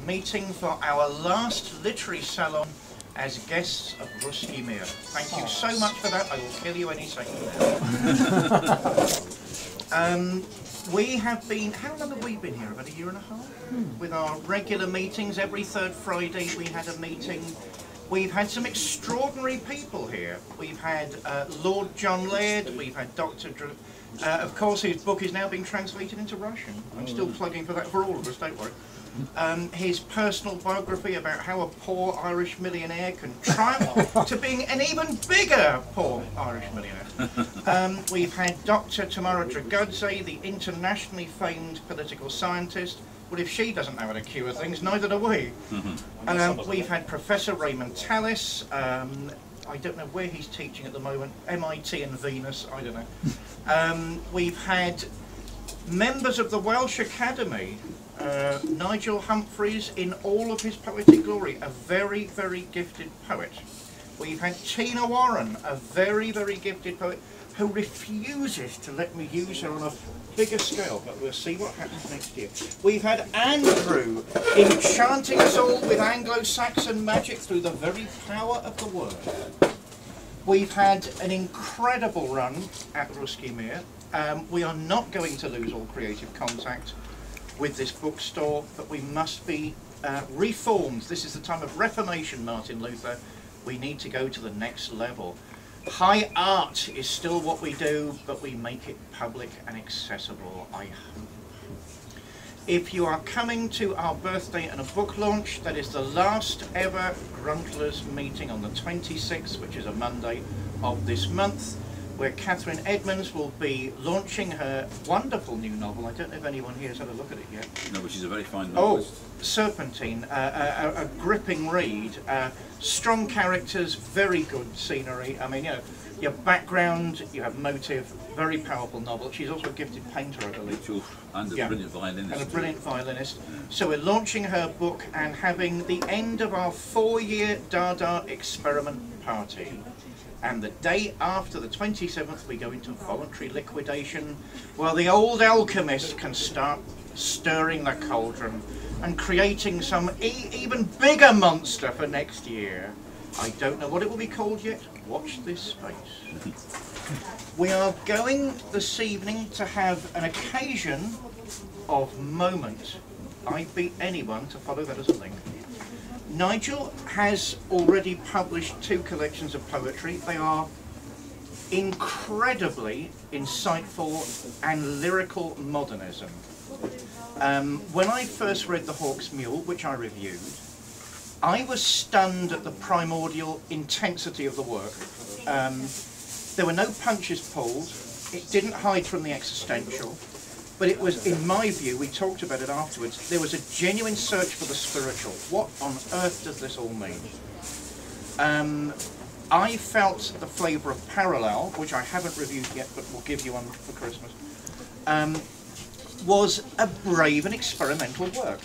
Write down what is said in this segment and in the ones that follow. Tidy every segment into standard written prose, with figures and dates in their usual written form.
Meeting for our last literary salon as guests of Russkiy Mir. Thank you so much for that. I will kill you any second now. We have been, how long have we been here? About a year and a half? With our regular meetings. Every third Friday we had a meeting. We've had some extraordinary people here. We've had Lord John Laird, we've had Dr. Of course, his book is now being translated into Russian. I'm still plugging for that for all of us, don't worry. His personal biography about how a poor Irish millionaire can triumph to being an even bigger poor Irish millionaire. We've had Dr. Tamara Dragudze, the internationally famed political scientist. Well, if she doesn't know how to cure things, neither do we. We've had Professor Raymond Tallis. I don't know where he's teaching at the moment, MIT and Venus, I don't know. We've had members of the Welsh Academy, Nigel Humphreys in all of his poetic glory, a very, very gifted poet. We've had Tina Warren, a very, very gifted poet, who refuses to let me use her on a bigger scale, but we'll see what happens next year. We've had Andrew enchanting us all with Anglo-Saxon magic through the very power of the word. We've had an incredible run at Russkiy Mir. We are not going to lose all creative contact with this bookstore, but we must be reformed. This is the time of reformation, Martin Luther. We need to go to the next level. High art is still what we do, but we make it public and accessible, I hope. If you are coming to our birthday and a book launch, that is the last ever Gruntlers meeting on the 26th, which is a Monday of this month, where Catherine Edmonds will be launching her wonderful new novel. I don't know if anyone here has had a look at it yet. No, but she's a very fine novelist. Oh, Serpentine, a gripping read. Strong characters, very good scenery. I mean, you know, your background, you have motive, very powerful novel. She's also a gifted painter, I believe. And a brilliant violinist. And a brilliant violinist. So we're launching her book and having the end of our 4-year Dada experiment party. And the day after, the 27th, we go into voluntary liquidation, while the old alchemist can start stirring the cauldron and creating some even bigger monster for next year. I don't know what it will be called yet. Watch this space. We are going this evening to have an occasion of moment. I beat anyone to follow that as a link. Nigel has already published 2 collections of poetry. They are incredibly insightful and lyrical modernism. When I first read The Hawk's Mule, which I reviewed, I was stunned at the primordial intensity of the work. There were no punches pulled, it didn't hide from the existential, but it was, in my view, we talked about it afterwards, there was a genuine search for the spiritual. What on earth does this all mean? I felt the flavour of Parallel, which I haven't reviewed yet but will give you one for Christmas, was a brave and experimental work.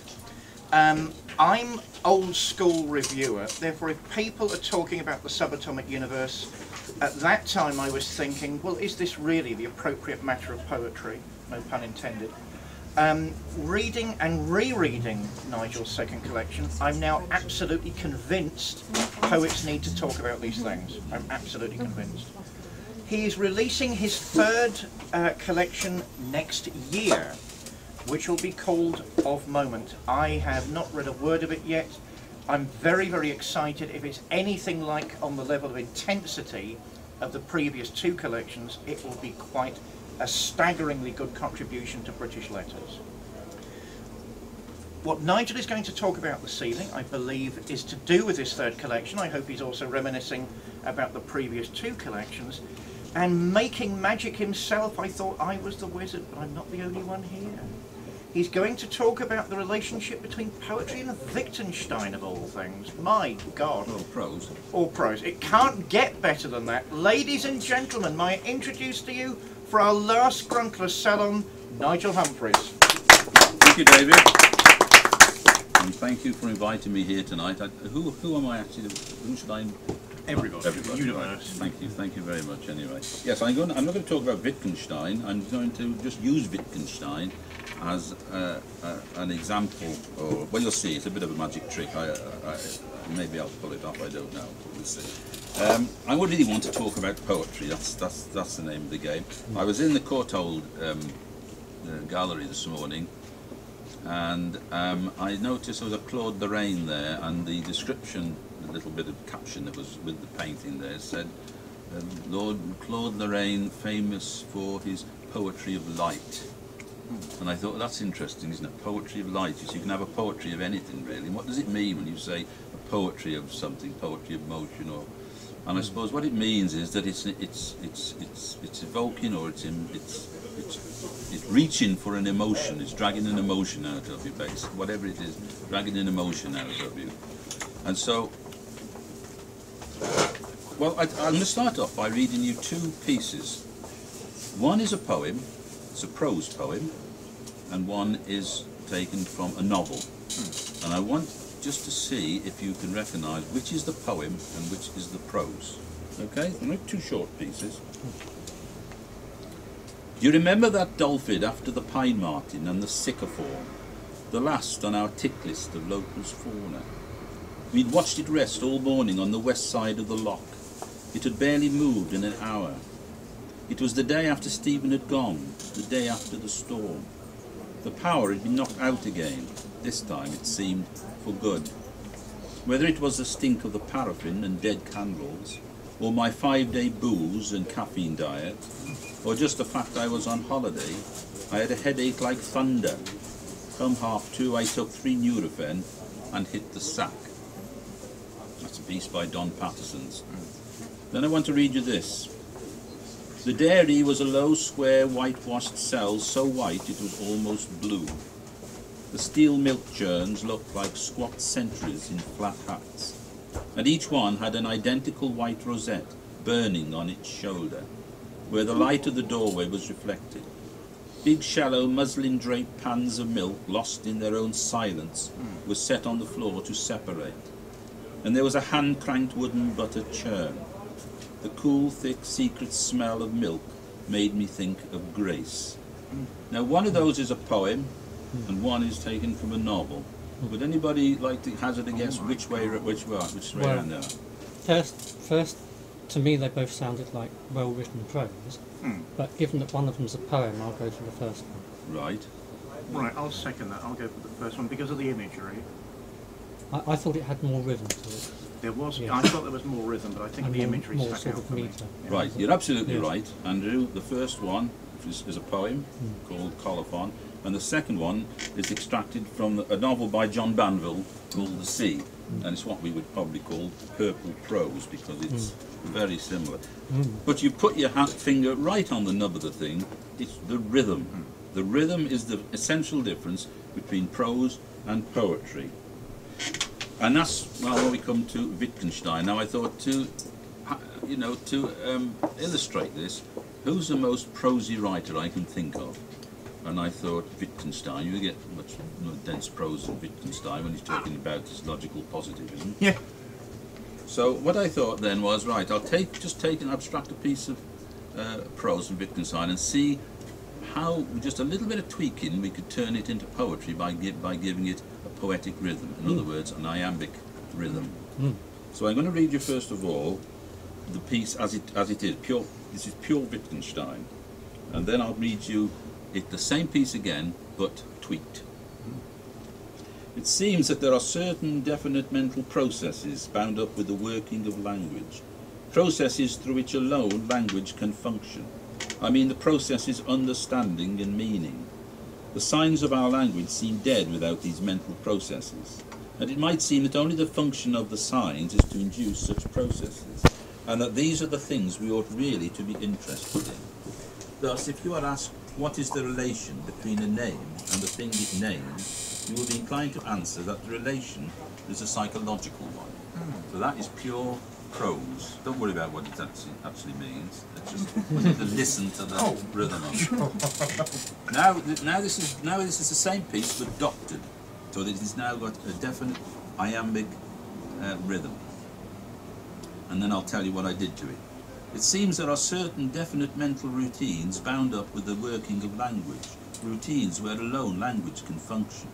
I'm old school reviewer, therefore if people are talking about the subatomic universe, at that time I was thinking, well, is this really the appropriate matter of poetry? No pun intended. Reading and rereading Nigel's second collection, I'm now absolutely convinced poets need to talk about these things. I'm absolutely convinced. He is releasing his 3rd collection next year, which will be called Of Moment. I have not read a word of it yet. I'm very, very excited. If it's anything like on the level of intensity of the previous 2 collections, it will be quite a staggeringly good contribution to British letters. What Nigel is going to talk about this evening, I believe, is to do with his 3rd collection. I hope he's also reminiscing about the previous 2 collections. And making magic himself, I thought I was the wizard, but I'm not the only one here. He's going to talk about the relationship between poetry and Wittgenstein, of all things. My God. Or prose. Or prose. It can't get better than that. Ladies and gentlemen, may I introduce to you, for our last Gruntlers Salon, Nigel Humphreys. Thank you, David. And thank you for inviting me here tonight. Who am I actually? Who should I? Everybody. Universe. Right. Thank you very much anyway. Yes, I'm not going to talk about Wittgenstein. I'm going to just use Wittgenstein as an example, or well, you'll see, it's a bit of a magic trick. Maybe I'll pull it off. I don't know. We'll see. I would really want to talk about poetry. That's the name of the game. I was in the Courtauld gallery this morning, and I noticed there was a Claude Lorraine there, and the description, the little bit of caption that was with the painting there, said, Lord Claude Lorraine, famous for his poetry of light. And I thought, that's interesting, isn't it? Poetry of light. So you can have a poetry of anything, really. And what does it mean when you say a poetry of something, poetry of motion, or? And I suppose what it means is that it's evoking, or it's reaching for an emotion. It's dragging an emotion out of you, basically. Whatever it is, dragging an emotion out of you. And so, well, I'm going to start off by reading you two pieces. One is a poem. It's a prose poem, and one is taken from a novel. And I want just to see if you can recognise which is the poem and which is the prose. Okay, I'll make two short pieces. Do you remember that dolphin after the pine martin and the sycamore, the last on our tick list of locals' fauna? We'd watched it rest all morning on the west side of the loch. It had barely moved in an hour. It was the day after Stephen had gone, the day after the storm. The power had been knocked out again. This time, it seemed, for good. Whether it was the stink of the paraffin and dead candles, or my 5-day booze and caffeine diet, or just the fact I was on holiday, I had a headache like thunder. Come 2:30, I took 3 Nurofen and hit the sack. That's a piece by Don Patterson's. Then I want to read you this. The dairy was a low, square, whitewashed cell, so white it was almost blue. The steel milk churns looked like squat sentries in flat hats, and each one had an identical white rosette burning on its shoulder, where the light of the doorway was reflected. Big, shallow, muslin-draped pans of milk, lost in their own silence, were set on the floor to separate, and there was a hand-cranked wooden butter churn. The cool, thick, secret smell of milk made me think of Grace. Now, one of those is a poem, and one is taken from a novel. Would anybody like to hazard a guess which way around there? First, to me, they both sounded like well-written prose. But given that one of them's a poem, I'll go for the first one. Right. Right, I'll second that. I'll go for the first one because of the imagery. I thought it had more rhythm to it. There was. Yeah. I thought there was more rhythm, but I think And the imagery more stuck sort out of for me. meter. Yeah. Right, you're absolutely Yes. right, Andrew. The first one is a poem called Colophon, and the second one is extracted from a novel by John Banville called The Sea, and it's what we would probably call purple prose because it's very similar. But you put your finger right on the nub of the thing. It's the rhythm. The rhythm is the essential difference between prose and poetry. And that's when we come to Wittgenstein. Now I thought to illustrate this, who's the most prosy writer I can think of? And I thought Wittgenstein. You get much more dense prose than Wittgenstein when he's talking about his logical positivism. Yeah. So what I thought then was, right, I'll abstract a piece of prose from Wittgenstein and see how, with just a little bit of tweaking, we could turn it into poetry by giving it a poetic rhythm. In other words, an iambic rhythm. So I'm going to read you first of all the piece as it is. This is pure Wittgenstein, and then I'll read you the same piece again, but tweaked. It seems that there are certain definite mental processes bound up with the working of language, processes through which alone language can function. I mean the processes understanding and meaning. The signs of our language seem dead without these mental processes, and it might seem that only the function of the signs is to induce such processes, and that these are the things we ought really to be interested in. Thus, if you are asked what is the relation between a name and the thing it names, you will be inclined to answer that the relation is a psychological one. So that is pure prose. Don't worry about what it actually means. It's just to listen to the rhythm of it. Now this is the same piece but doctored, so that it has now got a definite iambic rhythm. And then I'll tell you what I did to it. It seems there are certain definite mental routines bound up with the working of language, routines where alone language can function.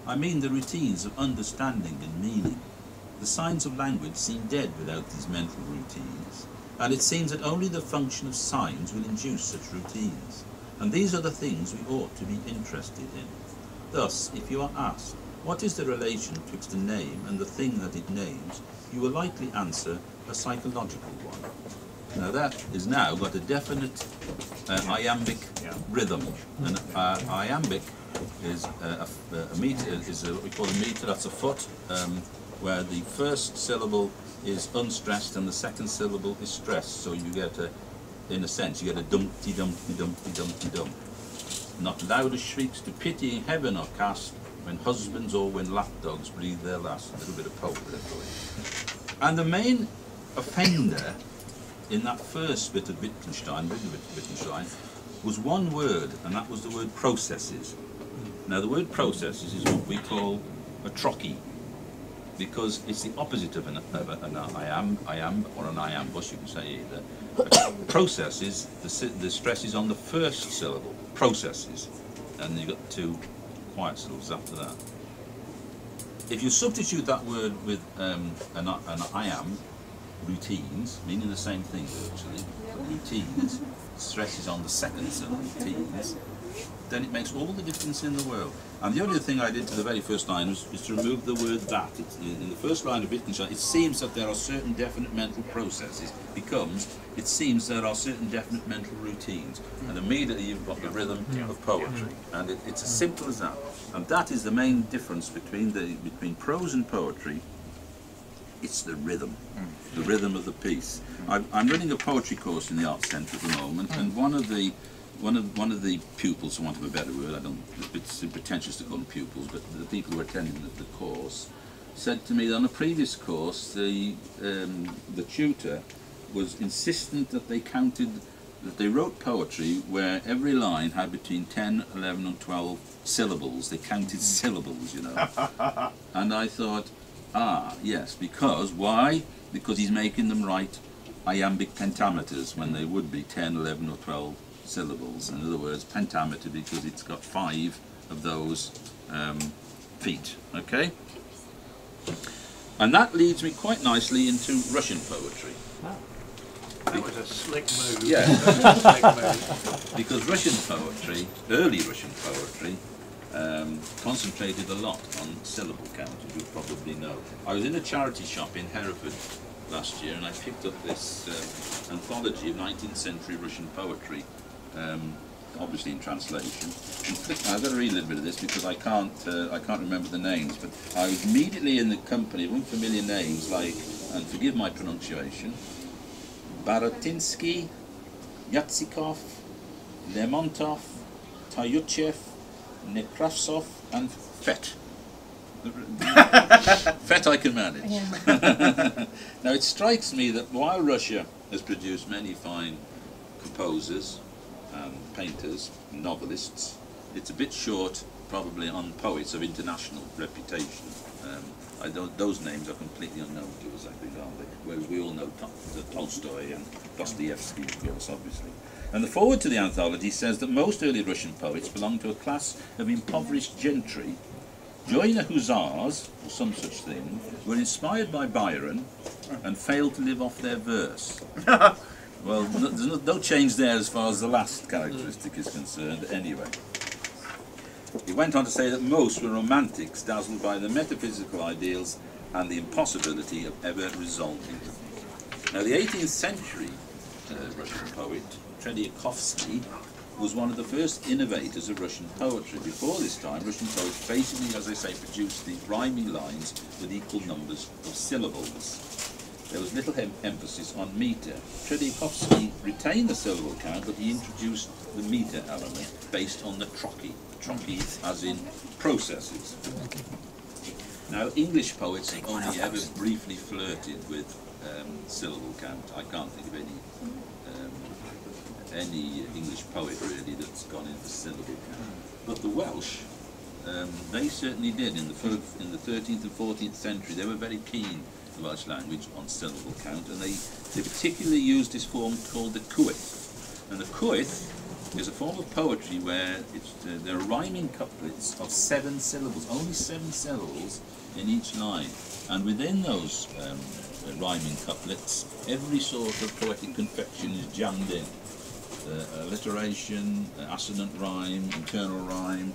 I mean the routines of understanding and meaning. The signs of language seem dead without these mental routines, and it seems that only the function of signs will induce such routines. And these are the things we ought to be interested in. Thus, if you are asked, what is the relation twixt a name and the thing that it names, you will likely answer a psychological one. Now that is now got a definite iambic rhythm. And iambic is a meter, is what we call a meter, that's a foot, where the first syllable is unstressed and the second syllable is stressed. So you get a, in a sense, you get a dumpty dumpty dumpty dumpty dump. Not louder shrieks to pitying heaven are cast, when husbands or when lapdogs breathe their last. A little bit of poetry for you. And the main offender in that first bit of Wittgenstein, was one word, and that was the word processes. Now the word processes is what we call a trochee, because it's the opposite of an iamb, or an iambus, you can say either. Processes, the stress is on the first syllable, processes, and you've got two quiet syllables after that. If you substitute that word with an iamb, routines, meaning the same thing virtually, routines, stress is on the second syllable, routines, then it makes all the difference in the world. And the only thing I did to the very first line is to remove the word that. In the first line of Wittgenstein, it seems that there are certain definite mental processes, becomes, it seems there are certain definite mental routines. And immediately you've got the rhythm of poetry. And it's as simple as that. And that is the main difference between prose and poetry. It's the rhythm of the piece. I'm running a poetry course in the Arts Centre at the moment, and one of the pupils, for want of a better word, it's pretentious to call them pupils, but the people who are attending the course said to me that on a previous course the tutor was insistent that they wrote poetry where every line had between 10, 11 and 12 syllables. They counted syllables, you know. And I thought, yes, because, why? Because he's making them write iambic pentameters when they would be 10, 11 or 12 syllables. In other words, pentameter because it's got 5 of those feet, okay? And that leads me quite nicely into Russian poetry. That was a slick move. Yeah. Slick move. Because Russian poetry, early Russian poetry, concentrated a lot on syllable count, as you probably know. I was in a charity shop in Hereford last year and I picked up this anthology of 19th century Russian poetry, obviously in translation. I've got to read a little bit of this because I can't remember the names, but I was immediately in the company of unfamiliar names like, and forgive my pronunciation, Barotinsky, Yatsikov, Lermontov, Tayuchev, Nekrasov and Fett. Fett I can manage. Yeah. Now it strikes me that while Russia has produced many fine composers, painters, novelists, it's a bit short probably on poets of international reputation. Those names are completely unknown to us, I think, aren't they? Whereas we all know Tolstoy and Dostoevsky, of course, obviously. And the foreword to the anthology says that most early Russian poets belonged to a class of impoverished gentry, joiner hussars, or some such thing, were inspired by Byron and failed to live off their verse. Well, there's no change there as far as the last characteristic is concerned, anyway. He went on to say that most were romantics, dazzled by the metaphysical ideals and the impossibility of ever resolving them. Now, the 18th century Russian poet, Tredyakhovsky, was one of the first innovators of Russian poetry. Before this time, Russian poets basically, as I say, produced the rhyming lines with equal numbers of syllables. There was little emphasis on metre. Tredyakhovsky retained the syllable count, but he introduced the metre element based on the trochee. Trochee as in processes. Now, English poets have only ever briefly flirted with syllable count. I can't think of any English poet really that's gone into syllable count. But the Welsh, they certainly did. In the 13th and 14th century, they were very keen, the Welsh language, on syllable count, and they particularly used this form called the cwyth. And the cwyth is a form of poetry where there are rhyming couplets of 7 syllables, only 7 syllables in each line, and within those rhyming couplets, every sort of poetic confection is jammed in. Alliteration, assonant rhyme, internal rhyme.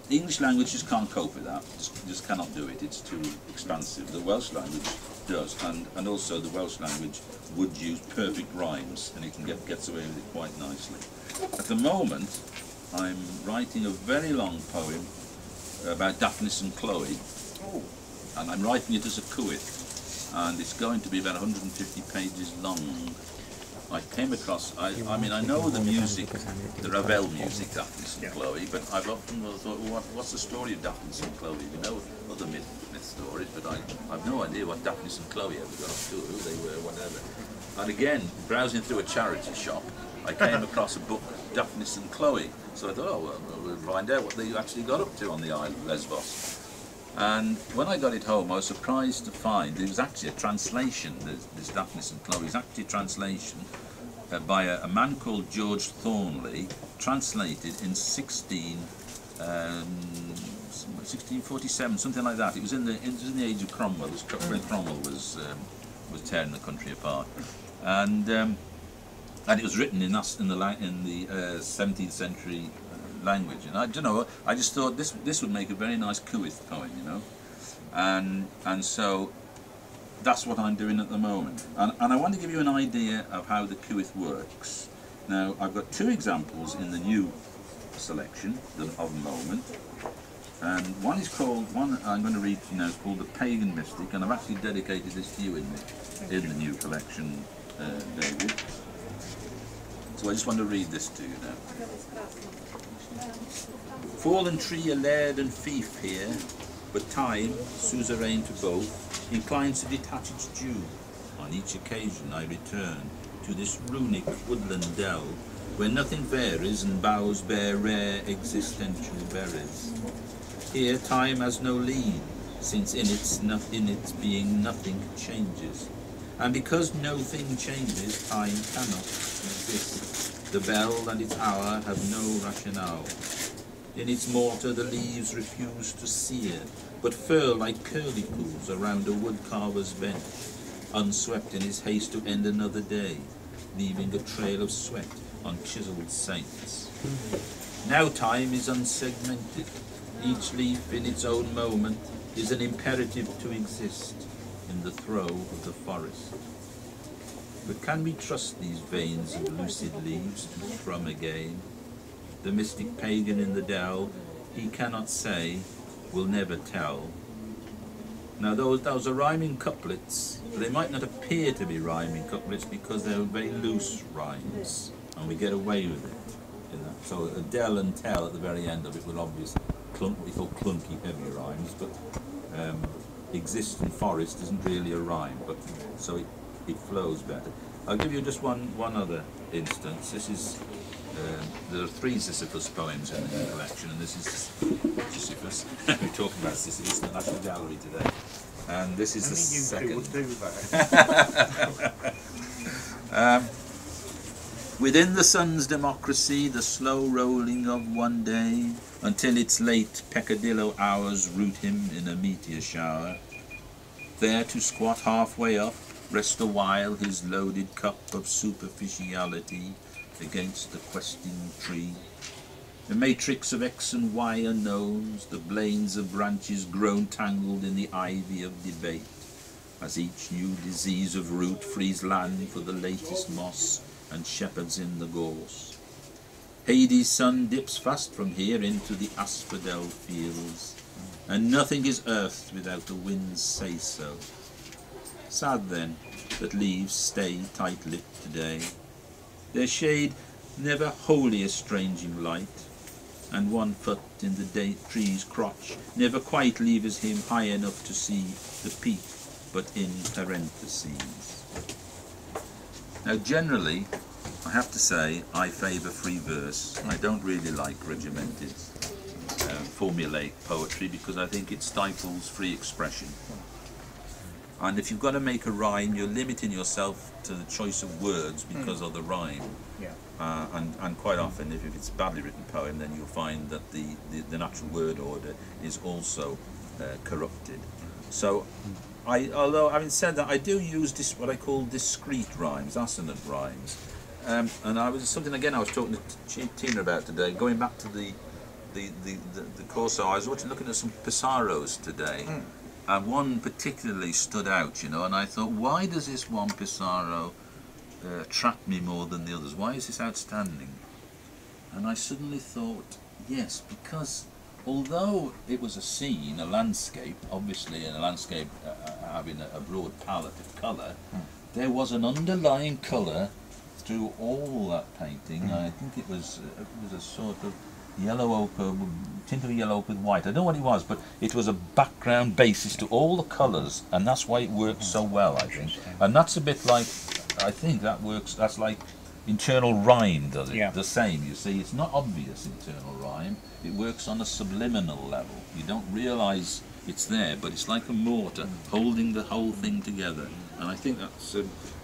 The English language just can't cope with that, just cannot do it, it's too expansive. The Welsh language does, and also the Welsh language would use perfect rhymes, and it can gets away with it quite nicely. At the moment, I'm writing a very long poem about Daphnis and Chloe, and I'm writing it as a cwyth, and it's going to be about 150 pages long. I came across, I mean, I know the music, the Ravel music, Daphnis and Chloe, but I've often thought, well, what's the story of Daphnis and Chloe? We know other myth stories, but I've no idea what Daphnis and Chloe ever got up to, who they were, whatever. And again, browsing through a charity shop, I came across a book, Daphnis and Chloe, so I thought, oh, well, we'll find out what they actually got up to on the island of Lesbos. And when I got it home, I was surprised to find it was actually a translation. This Daphnis and Chloe is actually a translation by a man called George Thornley, translated in 1647, something like that. It was in the age of Cromwell. When Cromwell was tearing the country apart, and it was written in the 17th century language, and I don't know, I just thought this would make a very nice cwyth poem, you know, and so that's what I'm doing at the moment, and I want to give you an idea of how the cwyth works. Now, I've got 2 examples in the new selection of the moment, and one I'm going to read now, is called The Pagan Mystic, and I've actually dedicated this to you in the new collection, David. So I just want to read this to you now. Fallen tree, a laird and fief here, but time, suzerain to both, inclines to detach its due. On each occasion I return to this runic woodland dell, where nothing varies and boughs bear rare existential berries. Here time has no lead, since in its being nothing changes. And because no thing changes, time cannot exist. The bell and its hour have no rationale. In its mortar the leaves refuse to sear, but furl like curly pools around a woodcarver's bench, unswept in his haste to end another day, leaving a trail of sweat on chiselled saints. Now time is unsegmented. Each leaf in its own moment is an imperative to exist in the throe of the forest. But can we trust these veins of lucid leaves to thrum again? The mystic pagan in the dell, he cannot say, will never tell. Now those are rhyming couplets, but they might not appear to be rhyming couplets because they're very loose rhymes, and we get away with it. You know? So a dell and tell at the very end of it will obviously what we call clunky heavy rhymes, but exist in forest isn't really a rhyme, but so it flows better. I'll give you just one other instance. This is there are 3 Sisyphus poems in the new collection, and this is Sisyphus. We're talking about Sisyphus in the National Gallery today, and this is the second. Would do that. Within the sun's democracy, the slow rolling of one day, until its late peccadillo hours root him in a meteor shower. There to squat halfway up, rest a while his loaded cup of superficiality against the questing tree. The matrix of X and Y unknowns, the blains of branches grown tangled in the ivy of debate, as each new disease of root frees land for the latest moss and shepherds in the gorse. Hades' sun dips fast from here into the asphodel fields, and nothing is earthed without the wind's say-so. Sad then, that leaves stay tight-lipped today, their shade never wholly estranging light, and 1 foot in the tree's crotch never quite leaves him high enough to see the peak, but in parentheses. Now generally, I have to say, I favour free verse. I don't really like regimented, formulaic poetry because I think it stifles free expression. And if you've got to make a rhyme, you're limiting yourself to the choice of words because of the rhyme. Yeah. And quite often, if it's a badly written poem, then you'll find that the natural word order is also corrupted. So, although having said that, I do use what I call discrete rhymes, assonant rhymes. And I was something again I was talking to Tina about today, going back to the Corso. I was looking at some Pissarros today, and one particularly stood out, you know, and I thought, why does this one Pissarro attract me more than the others? Why is this outstanding? And I suddenly thought, yes, because although it was a scene, a landscape, obviously in a landscape having a broad palette of colour, there was an underlying colour through all that painting. I think it was a sort of yellow ochre, tint of yellow ochre with white. I don't know what it was, but it was a background basis to all the colours, and that's why it works so well, I think. And that's a bit like, I think that works, that's like internal rhyme does it, the same, you see. It's not obvious internal rhyme, it works on a subliminal level. You don't realise it's there, but it's like a mortar holding the whole thing together. And I think that's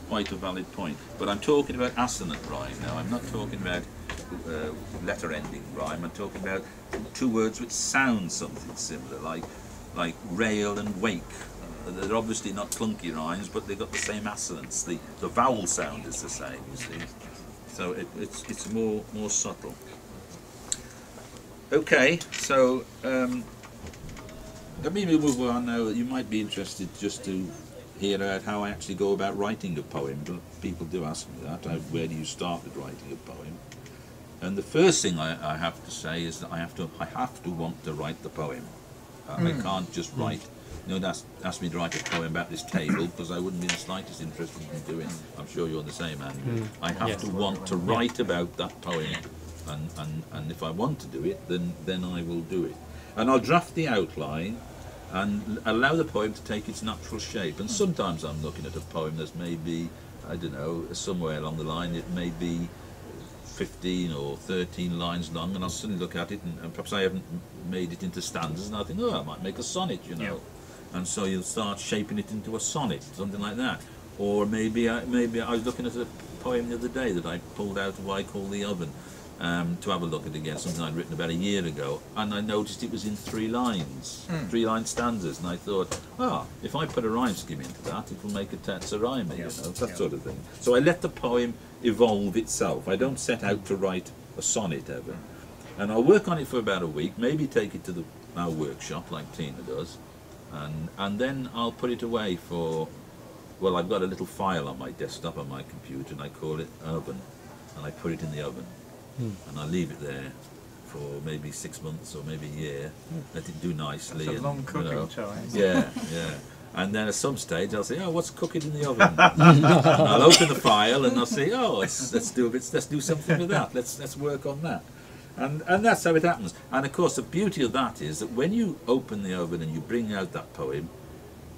quite a valid point. But I'm talking about assonant rhyme now. I'm not talking about letter-ending rhyme. I'm talking about two words which sound something similar, like rail and wake. They're obviously not clunky rhymes, but they've got the same assonance. The vowel sound is the same, you see. So it's more subtle. Okay, so let me move on now. You might be interested just to hear about how I actually go about writing a poem. People do ask me that. Where do you start with writing a poem? And the first thing I have to say is that I have to want to write the poem. I can't just write. You know, ask me to write a poem about this table, because I wouldn't be the slightest interested in doing it. I'm sure you're the same, Andy. I have to want to write about that poem, and if I want to do it, then I will do it. And I'll draft the outline and allow the poem to take its natural shape. And sometimes I'm looking at a poem that's maybe, I don't know, somewhere along the line it may be 15 or 13 lines long, and I'll suddenly look at it and perhaps I haven't made it into stanzas, and I think, oh, I might make a sonnet, you know. And so you'll start shaping it into a sonnet, something like that. Or maybe I was looking at a poem the other day that I pulled out of what I call the oven, to have a look at again, something I'd written about a year ago, and I noticed it was in 3 lines, 3-line stanzas, and I thought, if I put a rhyme scheme into that, it will make a terza rhyme, you know, that sort of thing. So I let the poem evolve itself. I don't set out to write a sonnet ever. And I'll work on it for about a week, maybe take it to our workshop like Tina does, and then I'll put it away for, well, I've got a little file on my desktop on my computer, and I call it oven, and I put it in the oven. And I leave it there for maybe 6 months or maybe a year, let it do nicely. That's a long cooking time. Yeah. And then at some stage I'll say, oh, what's cooking in the oven? And I'll open the file and I'll say, oh, let's do something with that. Let's work on that. And that's how it happens. And of course the beauty of that is that when you open the oven and you bring out that poem,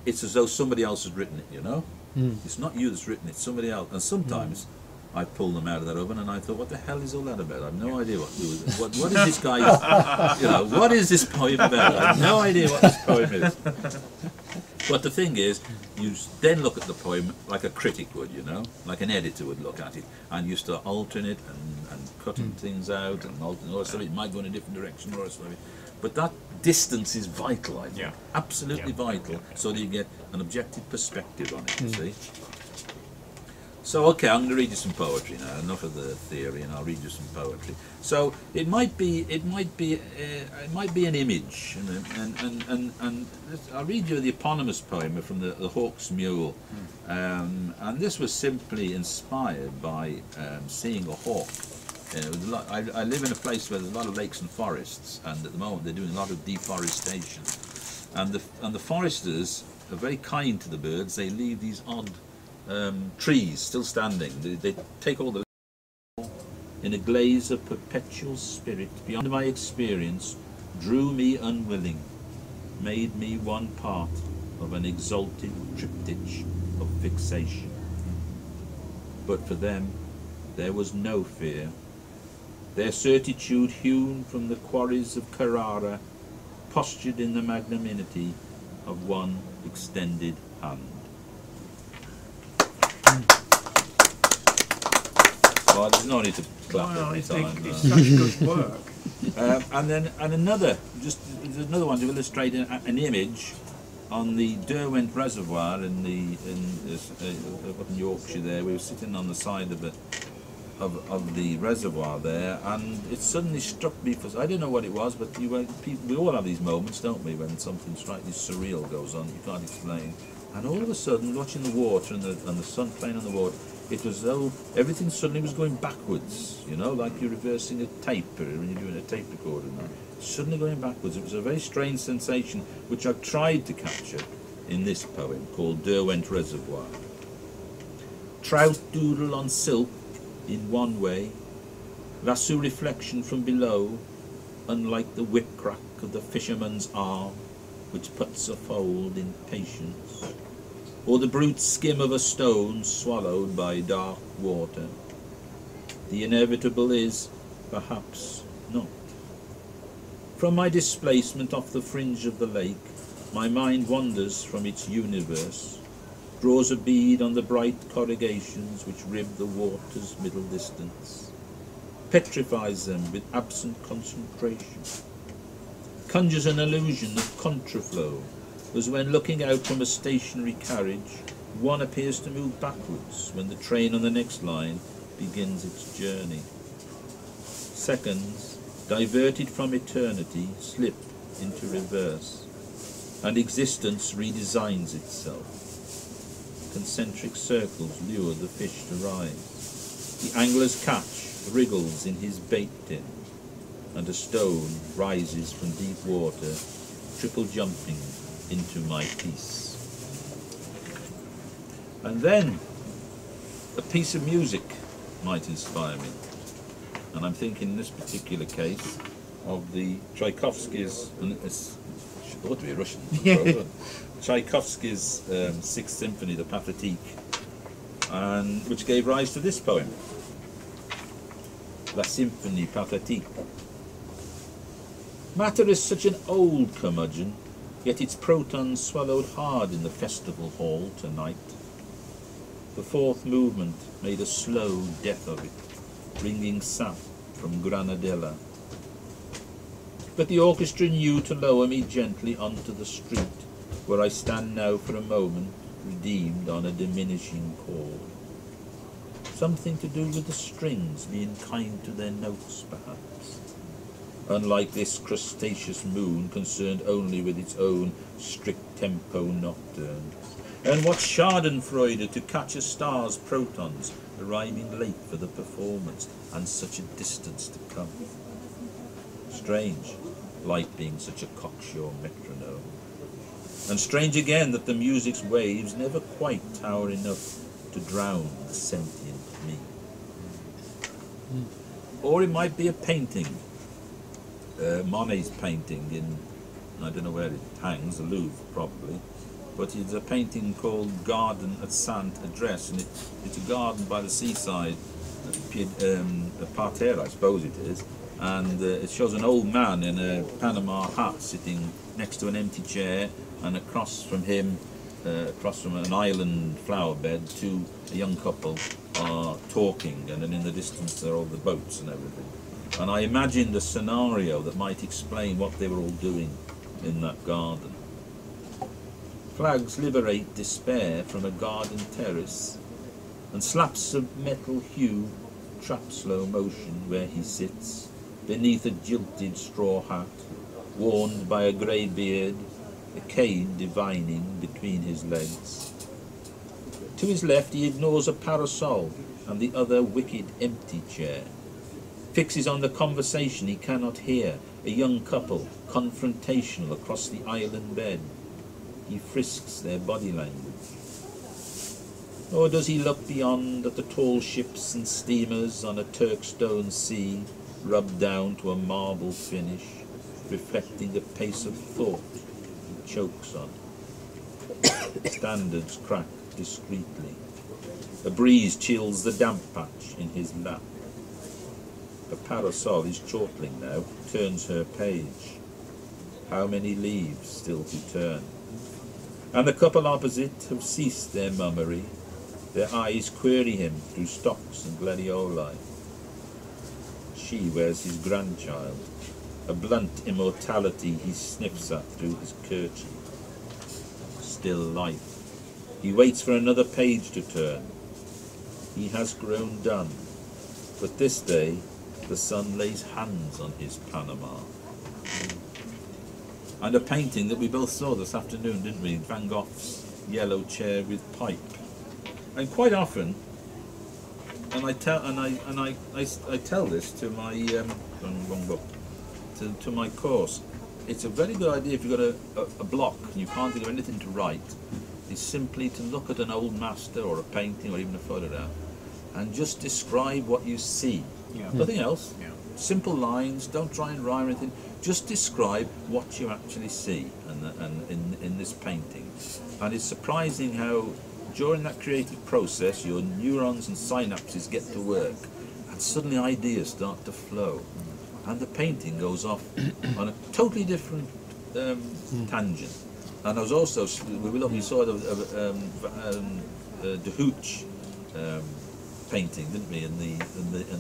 it's as though somebody else has written it, you know? It's not you that's written it, somebody else. And sometimes I pulled them out of that oven and I thought, what the hell is all that about? I have no idea what is this guy's, you know, what is this poem about? I have no idea what this poem is. But the thing is, you then look at the poem like a critic would, you know, like an editor would look at it, and you start altering it and cutting things out and altering, or something, it might go in a different direction or something. But that distance is vital, I think, absolutely vital, so that you get an objective perspective on it, you see. So okay, I'm going to read you some poetry now. Enough of the theory, and I'll read you some poetry. So it might be an image, and I'll read you the eponymous poem from the Hawk's Mule, and this was simply inspired by seeing a hawk. I live in a place where there's a lot of lakes and forests, and at the moment they're doing a lot of deforestation, and the foresters are very kind to the birds. They leave these odd trees still standing. They take all the in a glaze of perpetual spirit beyond my experience, drew me unwilling, made me one part of an exalted triptych of fixation. But for them there was no fear, their certitude hewn from the quarries of Carrara, postured in the magnanimity of one extended hand. Well, there's no need to clap Well, every I think time. it's such good work. And another, there's another one to illustrate an image on the Derwent Reservoir up in Yorkshire. There, we were sitting on the side of the reservoir there, and it suddenly struck me. I don't know what it was, but we all have these moments, don't we, when something slightly surreal goes on that you can't explain. And all of a sudden, watching the water and the sun playing on the water, it was as though everything suddenly was going backwards, you know, like you're reversing a tape when you're doing a tape recorder now. Suddenly going backwards. It was a very strange sensation which I've tried to capture in this poem called Derwent Reservoir. Trout doodle on silk in one way, lasso reflection from below, unlike the whip crack of the fisherman's arm which puts a fold in patience, or the brute skim of a stone swallowed by dark water. The inevitable is, perhaps, not. From my displacement off the fringe of the lake, my mind wanders from its universe, draws a bead on the bright corrugations which rib the water's middle distance, petrifies them with absent concentration, conjures an illusion of contraflow, as when looking out from a stationary carriage, one appears to move backwards when the train on the next line begins its journey. Seconds, diverted from eternity, slip into reverse, and existence redesigns itself. Concentric circles lure the fish to rise. The angler's catch wriggles in his bait tin, and a stone rises from deep water, triple jumping into my piece. And then a piece of music might inspire me. And I'm thinking in this particular case of the Tchaikovsky's, and it ought to be a Russian, Tchaikovsky's Sixth Symphony, the Pathétique, and which gave rise to this poem, La Symphonie Pathétique. Matter is such an old curmudgeon, yet its protons swallowed hard in the festival hall tonight. The fourth movement made a slow death of it, bringing sap from Granadella. But the orchestra knew to lower me gently onto the street, where I stand now for a moment, redeemed on a diminishing chord. Something to do with the strings being kind to their notes, perhaps. Unlike this crustaceous moon, concerned only with its own strict tempo nocturne. And what schadenfreude to catch a star's protons, arriving late for the performance, and such a distance to come. Strange, light being such a cocksure metronome. And strange again that the music's waves never quite tower enough to drown the sentient me. Or it might be a painting, Monet's painting in, I don't know where it hangs, the Louvre probably, but it's a painting called Garden at Saint Adresse, and it's a garden by the seaside, a parterre I suppose it is, and it shows an old man in a Panama hat sitting next to an empty chair, and across from him, across from an island flower bed, a young couple are talking, and then in the distance there are all the boats and everything. And I imagined a scenario that might explain what they were all doing in that garden. Flags liberate despair from a garden terrace, and slaps of metal hue trap slow motion where he sits, beneath a jilted straw hat, warned by a grey beard, a cane divining between his legs. To his left he ignores a parasol and the other wicked empty chair, fixes on the conversation he cannot hear, a young couple, confrontational across the island bed. He frisks their body language. Or does he look beyond at the tall ships and steamers on a Turkstone sea, rubbed down to a marble finish, reflecting the pace of thought he chokes on? Standards crack discreetly. A breeze chills the damp patch in his lap. A parasol is chortling now, turns her page. How many leaves still to turn? And the couple opposite have ceased their mummery, Their eyes query him through stocks and gladioli. She wears his grandchild, a blunt immortality he sniffs at through his kerchief. Still life. He waits for another page to turn. He has grown done, but this day the sun lays hands on his Panama. And a painting that we both saw this afternoon, didn't we? Van Gogh's Yellow Chair with Pipe. And quite often, and I tell this to my wrong book, to my course. It's a very good idea if you've got a block and you can't think of anything to write, is simply to look at an old master or a painting or even a photograph and just describe what you see. Yeah. Nothing else. Yeah. Simple lines. Don't try and rhyme anything. Just describe what you actually see in this painting. And it's surprising how during that creative process your neurons and synapses get to work and suddenly ideas start to flow. And the painting goes off on a totally different tangent. And I was also, we saw the Hooch painting, didn't we, in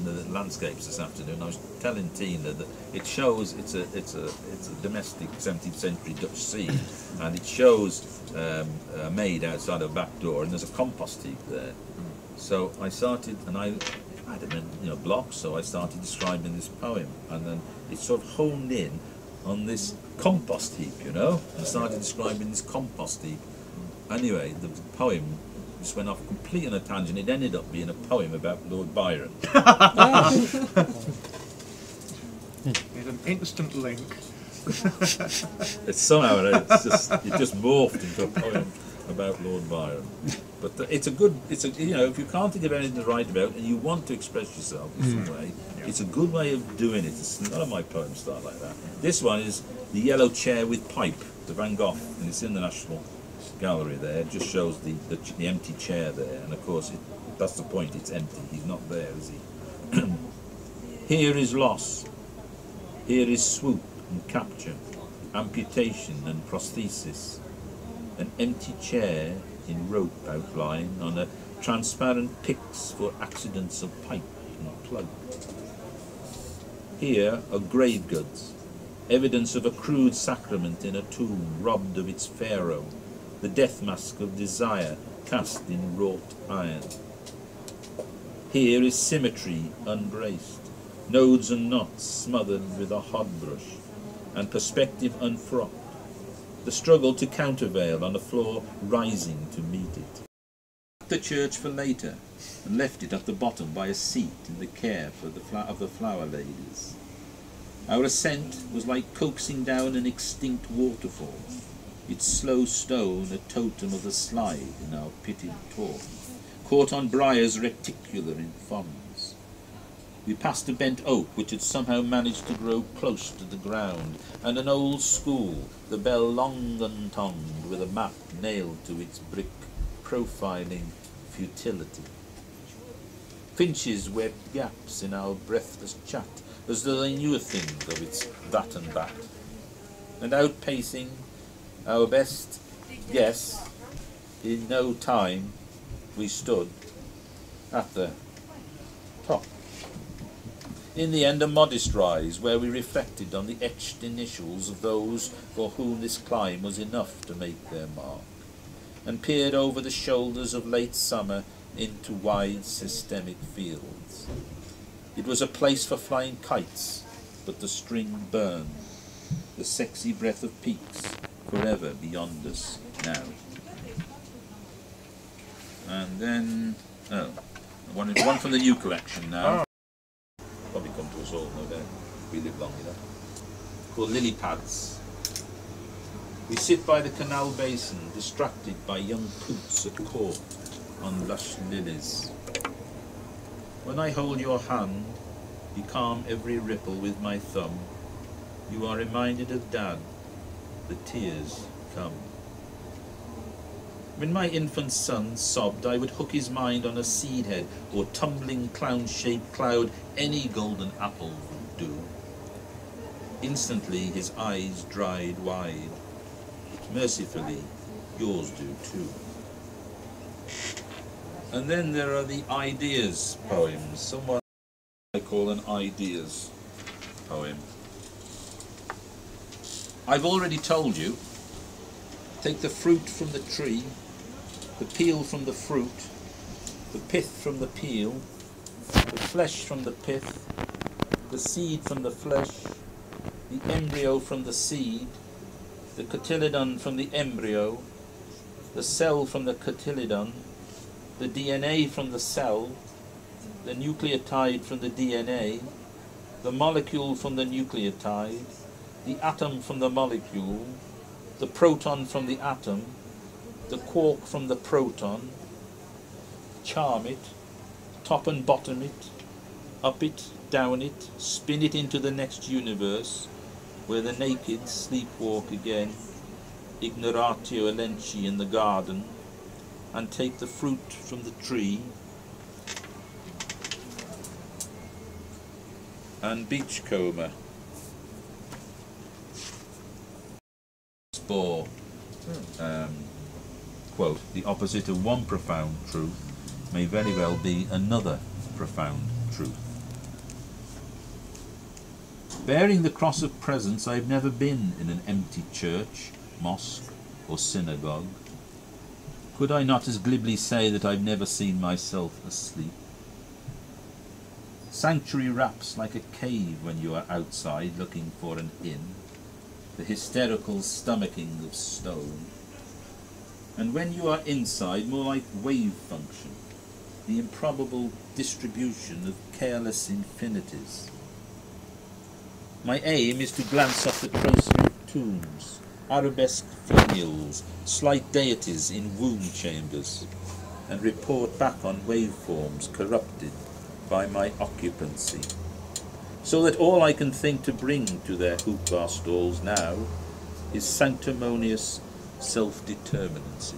the landscapes this afternoon. I was telling Tina that it shows it's a domestic 17th century Dutch scene, and it shows a maid outside a back door, and there's a compost heap there. So I started, and I had a block, so I started describing this poem, and then it sort of honed in on this compost heap, and started describing this compost heap. Anyway, the poem just went off completely on a tangent. It ended up being a poem about Lord Byron. It's an instant link. It's somehow it just morphed into a poem about Lord Byron. But if you can't think of anything to write about and you want to express yourself in some way, it's a good way of doing it. It's none of my poems start like that. This one is The Yellow Chair with Pipe, the Van Gogh, and it's in the National Gallery there. It just shows the empty chair there, and of course that's the point, it's empty. He's not there, is he? Here is loss. Here is swoop and capture, amputation and prosthesis. An empty chair in rope outline on a transparent pyx for accidents of pipe and plug. Here are grave goods, evidence of a crude sacrament in a tomb robbed of its pharaoh, the death mask of desire cast in wrought iron. Here is symmetry unbraced, nodes and knots smothered with a hod brush, and perspective unfrocked, the struggle to countervail on a floor rising to meet it. The church for later, and left it at the bottom by a seat in the care of the flower ladies. Our ascent was like coaxing down an extinct waterfall, its slow stone a totem of the slide in our pitted talk, caught on briars reticular in fronds. We passed a bent oak which had somehow managed to grow close to the ground, and an old school, the bell long untongued with a map nailed to its brick, profiling futility. Finches wept gaps in our breathless chat, as though they knew a thing of its that and that. And outpacing our best guess, in no time we stood at the top. In the end, a modest rise, where we reflected on the etched initials of those for whom this climb was enough to make their mark, and peered over the shoulders of late summer into wide systemic fields. It was a place for flying kites, but the string burned, the sexy breath of peaks forever beyond us now. And then, one from the new collection now. Probably come to us all, no doubt, if we live long enough. Called Lily Pads. We sit by the canal basin, distracted by young coots at court on lush lilies. When I hold your hand, you calm every ripple with my thumb. You are reminded of Dad. The tears come. When my infant son sobbed, I would hook his mind on a seed head or tumbling clown-shaped cloud. Any golden apple would do. Instantly his eyes dried wide. Mercifully, yours do too. And then there are the ideas poems. Somewhat I call an ideas poem. I've already told you, take the fruit from the tree, the peel from the fruit, the pith from the peel, the flesh from the pith, the seed from the flesh, the embryo from the seed, the cotyledon from the embryo, the cell from the cotyledon, the DNA from the cell, the nucleotide from the DNA, the molecule from the nucleotide, the atom from the molecule, the proton from the atom, the quark from the proton, charm it, top and bottom it, up it, down it, spin it into the next universe, where the naked sleepwalk again, ignoratio elenchi in the garden, and take the fruit from the tree, and beachcomber. Spore, quote, the opposite of one profound truth may very well be another profound truth. Bearing the cross of presence, I've never been in an empty church, mosque, or synagogue. Could I not as glibly say that I've never seen myself asleep? Sanctuary wraps like a cave when you are outside looking for an inn, the hysterical stomaching of stone. And when you are inside, more like wave function, the improbable distribution of careless infinities. My aim is to glance up the prostrate tombs, arabesque finials, slight deities in womb chambers, and report back on waveforms corrupted by my occupancy, so that all I can think to bring to their hookah stalls now is sanctimonious self-determinacy.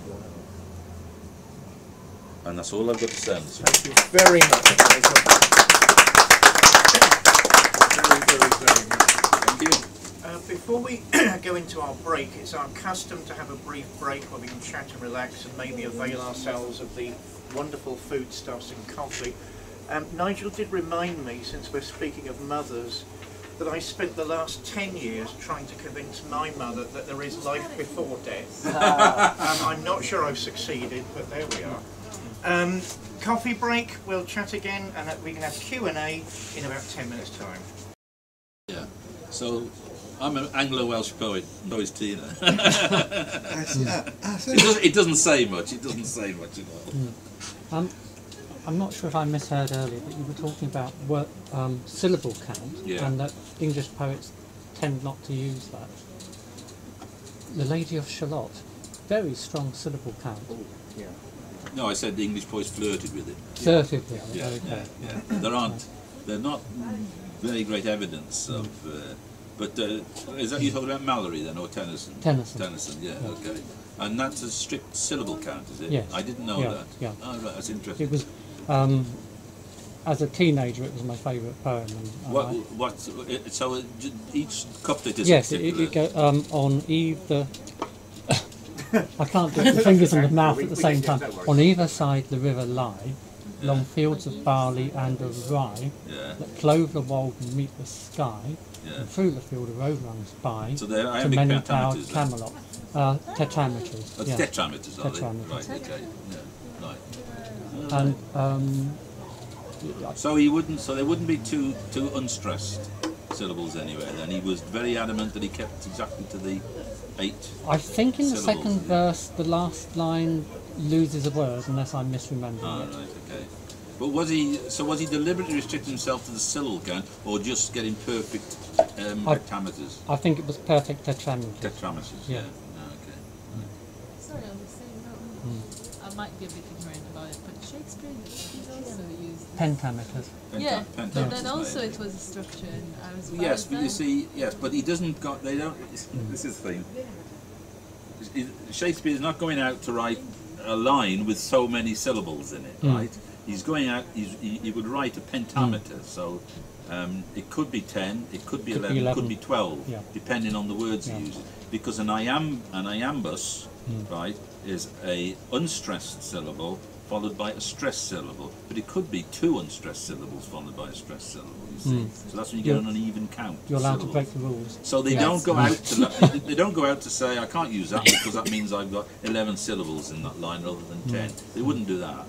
And that's all I've got to say on this. Thank you very much. Very much. Thank you. Before we go into our break, it's our custom to have a brief break where we can chat and relax and maybe avail ourselves of the wonderful foodstuffs and coffee. Nigel did remind me, since we're speaking of mothers, that I spent the last 10 years trying to convince my mother that there is life before death. I'm not sure I've succeeded, but there we are. Coffee break, we'll chat again, and we can have Q&A in about 10 minutes' time. Yeah, so I'm an Anglo-Welsh poet, poetina. It doesn't say much, at all. I'm not sure if I misheard earlier, but you were talking about syllable count, Yeah. and that English poets tend not to use that. The Lady of Shalott, very strong syllable count. Yeah. No, I said the English poets flirted with it. Flirted with it, Yeah, okay. yeah. They're not very great evidence of, but is that you talking about Mallory then, or Tennyson? Tennyson, yeah, okay. And that's a strict syllable count, is it? Yes. I didn't know that. Yeah. Oh, right, that's interesting. It was, as a teenager, it was my favourite poem. And, so each couplet is yes, particular. it goes on either. I can't do the fingers on the mouth at the same time. On either side the river lie, long fields of barley and of rye, that clove the wold and meet the sky, and through the field a road runs by, So they're to iambic many pentameters towered Camelot. Tetrameters. Oh, Yeah. tetrameters, are they? Tetrameters. Right, okay. Yeah, right. And So there wouldn't be two unstressed syllables anyway. Then he was very adamant that he kept exactly to the 8. I think in the syllables, second verse, the last line loses a word, unless I'm misremembering Oh, it. right, okay. But was he deliberately restricting himself to the syllable count, or just getting perfect heptameters? I think it was perfect tetrameters. Tetrameters, Yeah. Oh, okay. Sorry, on the same note, I might be a bit ignorant about it, but Shakespeare, he's also used... Pentameters. Yeah, but then Pentameters, also maybe. it was a structure, and I was... Yes, but you see, yes, but he doesn't got. They don't. This is the thing. Shakespeare is not going out to write a line with so many syllables in it, right? He's going out. He would write a pentameter, so it could be 10, it could be 11, it could be 12, depending on the words he uses. Because an iambus right, is a unstressed syllable followed by a stressed syllable, but it could be two unstressed syllables followed by a stressed syllable, you see. So that's when you get an uneven count. You're allowed to syllables. break the rules. So they don't go out to they don't go out to say I can't use that because that means I've got 11 syllables in that line rather than 10. They wouldn't do that,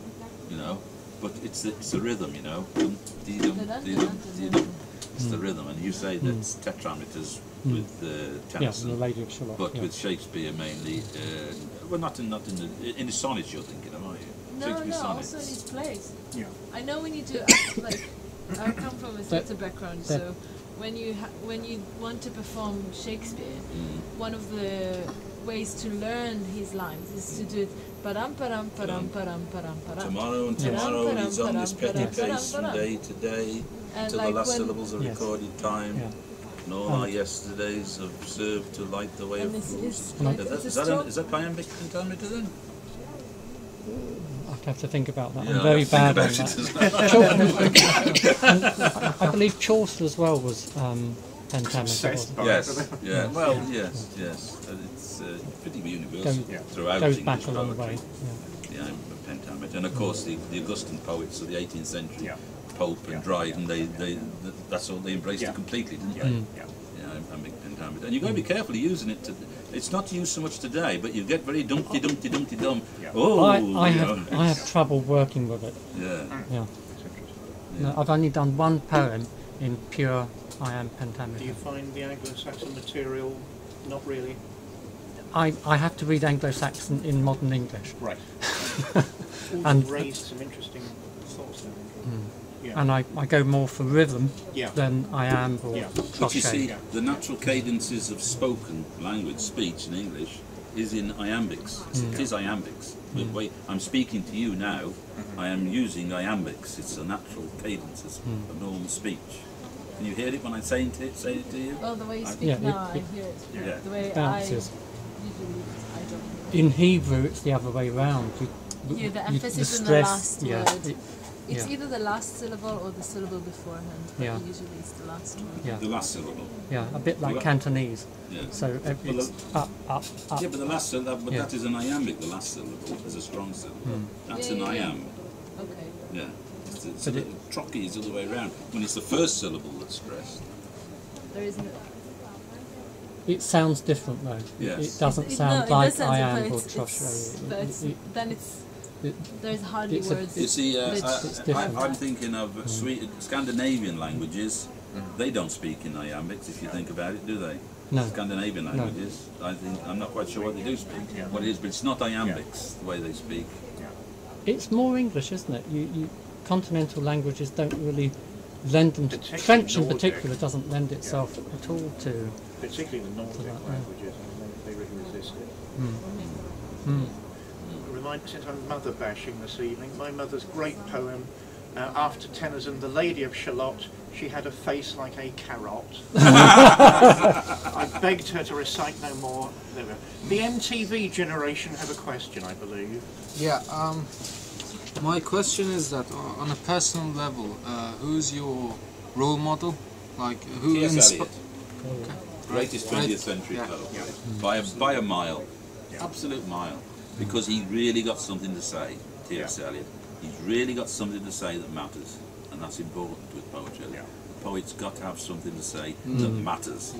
you know. But it's a rhythm, you know. It's the rhythm, and you say that's tetrameters with Tennyson, the Lady of Shalott. but with Shakespeare mainly. Well, not in the sonnets you're thinking of, are you? No, Shakespeare no, sonnets. also in his plays. Yeah. I know when you do, like, I come from a theatre background, so when you want to perform Shakespeare, one of the ways to learn his lines is to do it param param param param param param. Tomorrow and tomorrow he's on this petty pace from day to day, till the last syllables are recorded time. And all our yesterdays have served to light the way of fools. Is that iambic pentameter then? I'd have to think about that. Yeah, I'm very bad on it that. I believe Chaucer as well was pentameter. Yes, yeah. Well, yes. It's pretty universal throughout Goes English back a long way. poetry. The iambic pentameter, and of course the Augustan poets of the 18th century, Pope and Dryden, that's all they embraced it completely, didn't they? Iambic pentameter, and you've got to be careful using it. It's not used so much today, but you get very dumpty dum. Oh, I have trouble working with it. Yeah. No, I've only done one poem in pure iambic pentameter. Do you find the Anglo-Saxon material not really? I have to read Anglo-Saxon in modern English. Right. And raised some interesting thoughts there. And I go more for rhythm than iamb or But you crochet. see, the natural cadences of spoken language, speech in English, is in iambics. It is iambics. The way I'm speaking to you now, I am using iambics. It's the natural cadences of normal speech. Can you hear it when I say it to you? Well, the way you speak now, I hear it. Yeah. The way Bounces. usually, I don't hear In Hebrew, it's the other way round. the emphasis in the last word. It's either the last syllable or the syllable beforehand, but usually it's the last one. The last syllable. Yeah, a bit like Cantonese. Yeah. So it's up. Yeah, but the last syllable, that is an iambic. The last syllable is a strong syllable. That's an iamb. Okay. Yeah. So the trochee is the other way around. When it's the first syllable that's stressed. There isn't. It sounds different though. Yes. It doesn't sound like iamb or crochet. Then it's. There's hardly words. You see, different. I'm thinking of Scandinavian languages. They don't speak in iambics, if you think about it, do they? No. Scandinavian languages, I'm not quite sure what they do speak, what it is, but it's not iambics, the way they speak. It's more English, isn't it? You continental languages don't really lend them to French in particular doesn't lend itself at all to particularly the Nordic languages. They really resist it. Since I'm mother bashing this evening, my mother's great poem, after Tennyson, The Lady of Shalott, she had a face like a carrot. I begged her to recite no more. There we go. The MTV generation have a question, I believe. Yeah, my question is that on a personal level, who's your role model? Like, who T.S. Eliot, Okay. greatest 20th century poet, by a mile, absolute mile. Because he really got something to say, T.S. Eliot. He's really got something to say that matters, and that's important with poetry. The poet's got to have something to say that matters,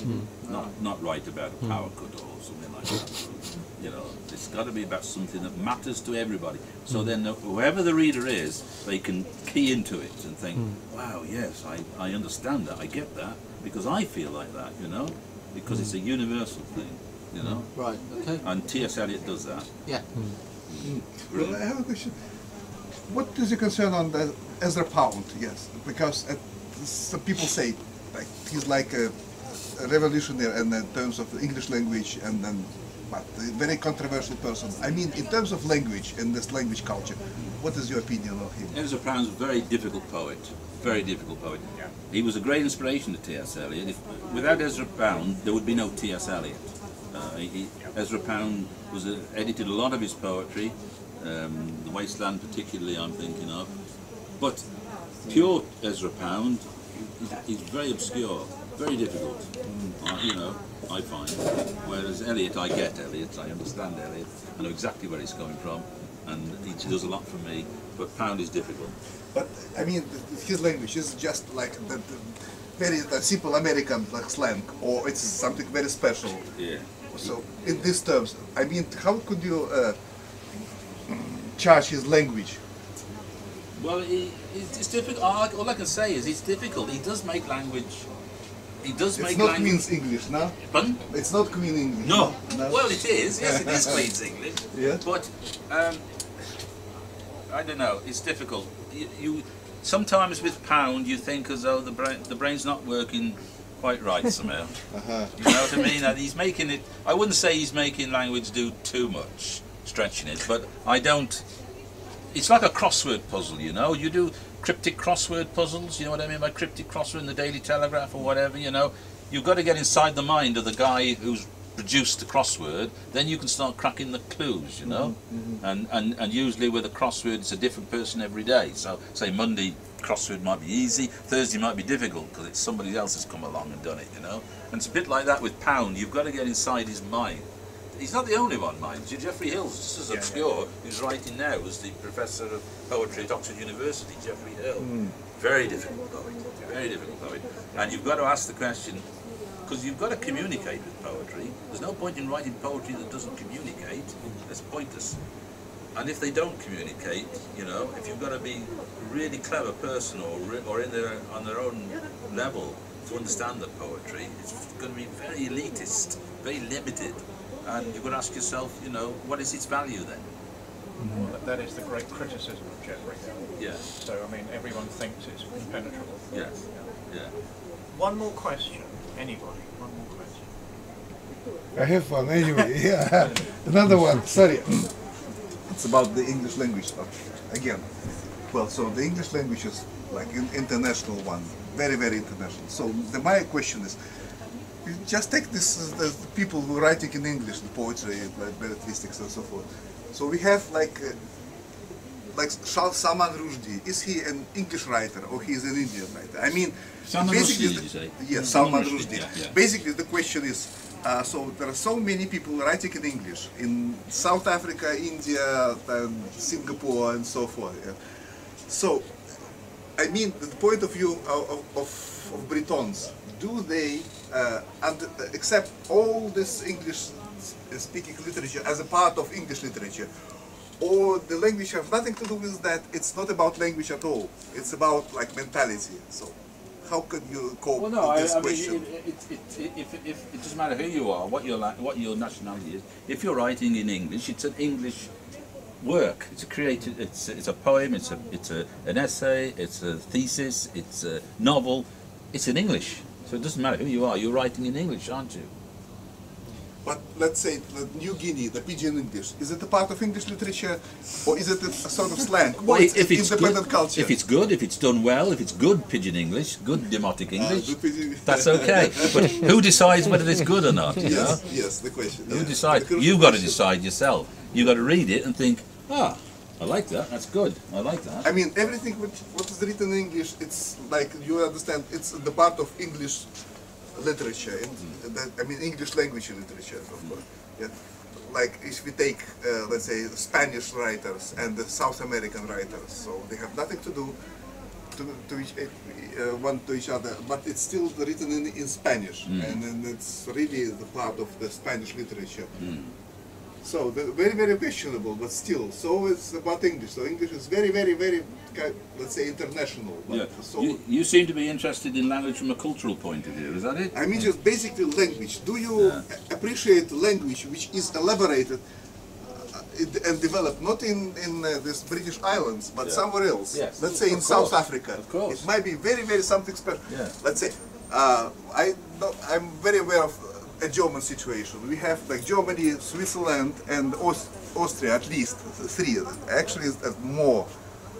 not write about a power cut or something like that. You know, it's got to be about something that matters to everybody. So then, whoever the reader is, they can key into it and think, "Wow, yes, I understand that. I get that because I feel like that." You know, because it's a universal thing. You know? Right, okay. And T.S. Eliot does that. Yeah. Well, I have a question. What is your concern on the Ezra Pound? Yes, because some people say like he's like a revolutionary in terms of the English language, and then but a very controversial person. I mean, in terms of language and this language culture, what is your opinion of him? Ezra Pound's a very difficult poet. Very difficult poet. He was a great inspiration to T.S. Eliot. Without Ezra Pound, there would be no T.S. Eliot. Ezra Pound edited a lot of his poetry, The Wasteland particularly I'm thinking of, but pure Ezra Pound is very obscure. Very difficult. You know, I find. Whereas Elliot, I get Elliot, I understand Elliot, I know exactly where he's coming from, and he does a lot for me, but Pound is difficult. But, I mean, his language is just like the very simple American like slang, or it's something very special. Yeah. So, in these terms, I mean, how could you charge his language? Well, it's difficult. All I can say is it's difficult. He does make language. He does make not language. Queen's English, no? Pardon? It's not Queen English. No. No. Well, it is. Yes, it is Queen's English. Yeah. But I don't know. It's difficult. You sometimes with Pound, you think as though the brain's not working quite right somehow. You know what I mean? And he's making it. I wouldn't say he's making language do too much, stretching it, but I don't. It's like a crossword puzzle, you know. You do cryptic crossword puzzles, you know what I mean by cryptic crossword in the Daily Telegraph or whatever, you know. You've got to get inside the mind of the guy who's produced the crossword, then you can start cracking the clues, you know. And usually with a crossword, it's a different person every day. So, say Monday, crossword might be easy, Thursday might be difficult because it's somebody else has come along and done it, you know. And it's a bit like that with Pound. You've got to get inside his mind. He's not the only one, mind you. Jeffrey Hill's just as obscure, who's writing now as the professor of poetry at Oxford University, Jeffrey Hill. Very difficult poet, very difficult poet. And you've got to ask the question, because you've got to communicate with poetry. There's no point in writing poetry that doesn't communicate. That's pointless. And if they don't communicate, you know, if you've got to be a really clever person or on their own level to understand the poetry, it's going to be very elitist, very limited. And you've got to ask yourself, you know, what is its value then? Well, that is the great criticism of Jeffrey Hill. Yeah. So, I mean, everyone thinks it's impenetrable. Yes. Yeah. One more question. Anybody? One more question. I have one anyway. Yeah. Another one. Sorry. It's about the English language again. Well, so the English language is like an international one, very, very international. So my question is, you just take this the people who are writing in English, the poetry, like belletristics and so forth. So we have like Salman Rushdie. Is he an English writer or he is an Indian writer? I mean, Salman basically, Rushdie, did you say? Yes, Salman Rushdie. Yeah. Basically, the question is, so there are so many people writing in English in South Africa, India, and Singapore, and so forth. Yeah. So, I mean, the point of view of Britons, do they accept all this English-speaking literature as a part of English literature? Or the language has nothing to do with that, it's not about language at all, it's about like mentality. So how could you cope with this question? It doesn't matter who you are, what your nationality is. If you're writing in English, it's an English work. It's a creative. It's a poem. It's an essay. It's a thesis. It's a novel. It's in English. So it doesn't matter who you are. You're writing in English, aren't you? But let's say the New Guinea, the Pidgin English, is it a part of English literature, or is it a sort of slang? Well, or it's if it's independent good, culture? if it's good, if it's done well, if it's good Pidgin English, good Demotic English, that's okay. But who decides whether it's good or not? You know? Yes, the question. Who yeah. decides? The You've got to question. decide yourself. You've got to read it and think, ah, I like that. That's good. I like that. I mean, everything what is written in English, it's like, you understand, it's the part of English literature, I mean, English language literature, of course. Yeah. Like, if we take, let's say, Spanish writers and the South American writers, so they have nothing to do one to each other, but it's still written in Spanish, and it's really the part of the Spanish literature. So, very, very questionable, but still, so it's about English. So English is very, very, very, let's say, international. But Yeah. so, You seem to be interested in language from a cultural point of view, is that it? I mean, just basically language. Do you appreciate language which is elaborated and developed not in these British Islands, but somewhere else? Yes. Let's say in South Africa. Of course. It might be very, very something special. Yeah. Let's say, I'm very aware of a German situation. We have like Germany, Switzerland, and Austria, at least three. Actually, more.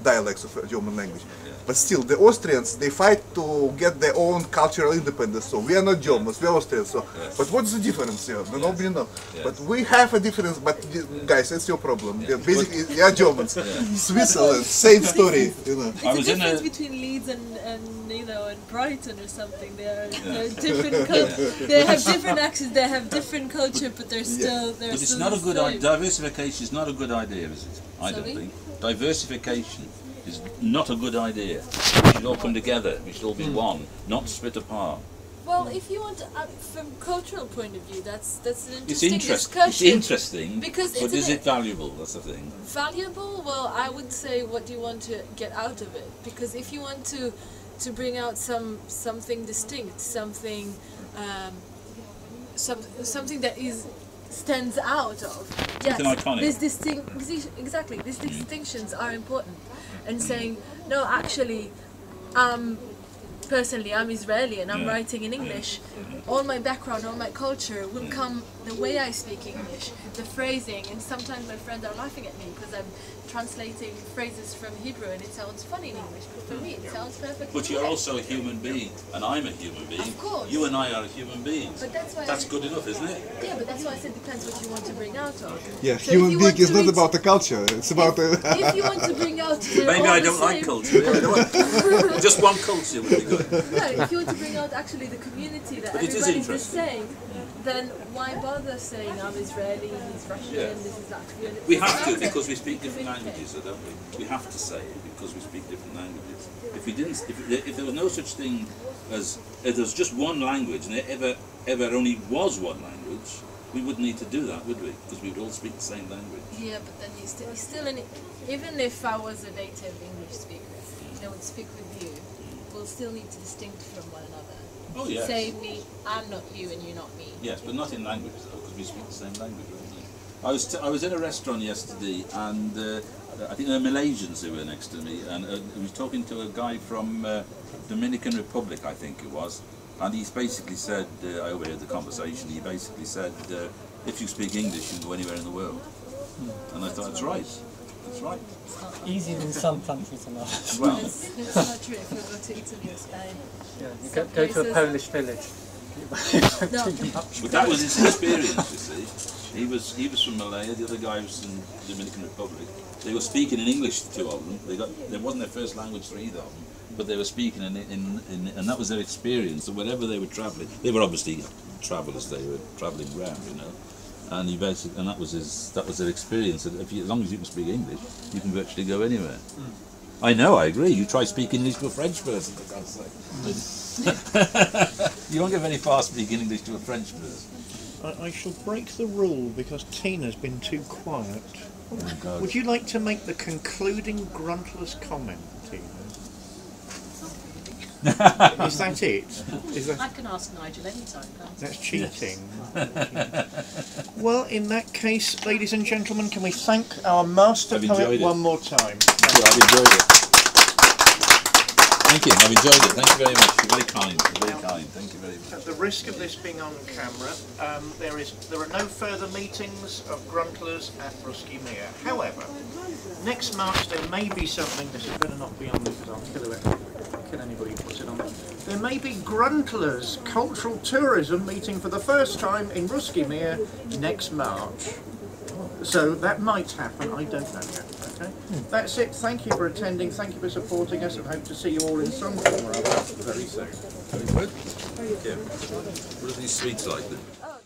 dialects of German language. But still, the Austrians, they fight to get their own cultural independence. So we are not Germans, we are Austrians. So, but what's the difference here? Nobody knows. But we have a difference. But guys, that's your problem. Basically, we are Germans. Switzerland, same story. You know. It's a difference between Leeds and you know, and Brighton or something. They're different. They have different accents. They have different culture, but they're still. They're But it's still not a the good same. idea. Diversification is not a good idea, is it? I don't think. Diversification is not a good idea. We should all come together. We should all be one, not split apart. Well, if you want, from cultural point of view, that's an It's interesting interesting. It's discussion. interesting, Because but is it valuable? That's the thing. Valuable? Well, I would say, what do you want to get out of it? Because if you want to bring out something distinct, something something that stands out of. Yes, iconic. these exactly. These distinctions are important, and saying no, actually, personally, I'm Israeli and I'm writing in English. All my background, all my culture will come the way I speak English, the phrasing, and sometimes my friends are laughing at me because I'm translating phrases from Hebrew and it sounds funny in English, but for me it sounds perfect. But you're also a human being, and I'm a human being. Of course. You and I are human beings. But that's good enough, isn't it? Yeah, but that's why I said depends what you want to bring out of. Yeah, So human if you being want is to not reach- about the culture. It's about If you want to bring out Maybe I don't like culture. Just one culture would be good. No, if you want to bring out actually the community that But it is everybody's the interesting. same, then why bother saying I'm Israeli, he's Russian, this is Latvian? We have to, because we speak different languages, so don't we? We have to say it because we speak different languages. If we didn't, if there was no such thing as if there's just one language, and there ever only was one language, we wouldn't need to do that, would we? Because we would all speak the same language. Yeah, but then you still in it. Even if I was a native English speaker, I would speak with you. We'll still need to distinct from one another. Oh yes. Say me, I'm not you, and you're not me. Yes, but not in languages though, because we speak the same language. Don't we? I was in a restaurant yesterday, and I think there were Malaysians who were next to me, and I was talking to a guy from Dominican Republic, I think it was, and he basically said, I overheard the conversation. He basically said, if you speak English, you can go anywhere in the world. And I thought, that's right. That's right. Easier in some countries than others. Well, It's not true if you go to Italy or Spain. Yeah, you go to a Polish village. No. but that was his experience. You see, he was from Malaya. The other guy was from the Dominican Republic. They were speaking in English, the two of them. It wasn't their first language for either of them, but they were speaking and that was their experience. So wherever they were travelling, they were obviously travellers. They were travelling around, you know. And he basically, and that was their experience. That as long as you can speak English, you can virtually go anywhere. I know, I agree. You try speaking English to a French person, for God's sake. You won't get very far speaking English to a French person. I shall break the rule because Tina's been too quiet. Oh God. Would you like to make the concluding gruntless comment, Tina? Is that it? Is that... I can ask Nigel anytime, can't I? That's cheating. Well, in that case, ladies and gentlemen, can we thank our master I've enjoyed poet it. one more time? I've enjoyed it. Thank you, I've enjoyed it. Thank you very much. You're very kind. You're very kind. Thank you very much. At the risk of this being on camera, there are no further meetings of gruntlers at Russkiy Mir. However, next March there may be something. This had better not be on because I'll kill anybody who puts it on. There may be gruntlers cultural tourism meeting for the first time in Russkiy Mir next March. So that might happen. I don't know yet. Okay. That's it. Thank you for attending. Thank you for supporting us, and hope to see you all in some form or other very soon. Very good. Thank you. What are these sweets like then?